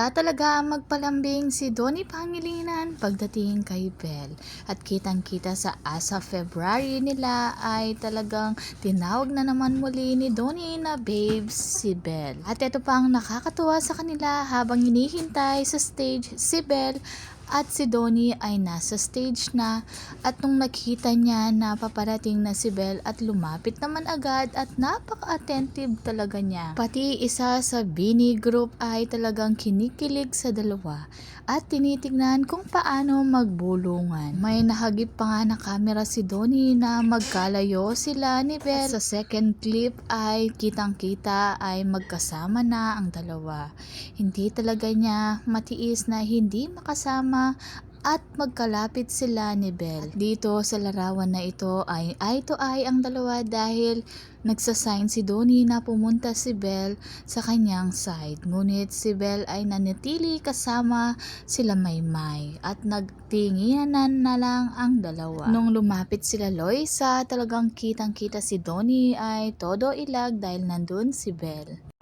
Handa talaga magpalambing si Donnie Pangilinan pagdating kay Belle. At kitang-kita sa asa February nila ay talagang tinawag na naman muli ni Donnie na babes si Belle. At ito pang nakakatuwa sa kanila habang hinihintay sa stage si Belle at si Donnie ay nasa stage na, at nung nakita niya na paparating na si Belle at lumapit naman agad at napaka-attentive talaga niya. Pati isa sa Bini group ay talagang kinikilig sa dalawa at tinitignan kung paano magbulungan. May nahagip pa nga na camera si Donnie na magkalayo sila ni Belle. At sa second clip ay kitang-kita ay magkasama na ang dalawa. Hindi talaga niya matiis na hindi makasama at magkalapit sila ni Belle. At dito sa larawan na ito ay eye to eye ang dalawa dahil nagsasign si Donnie na pumunta si Belle sa kanyang side. Ngunit si Belle ay nanatili kasama sila Maymay at nagtinginan na lang ang dalawa. Nung lumapit sila Loisa, talagang kitang kita si Donnie ay todo ilag dahil nandun si Belle.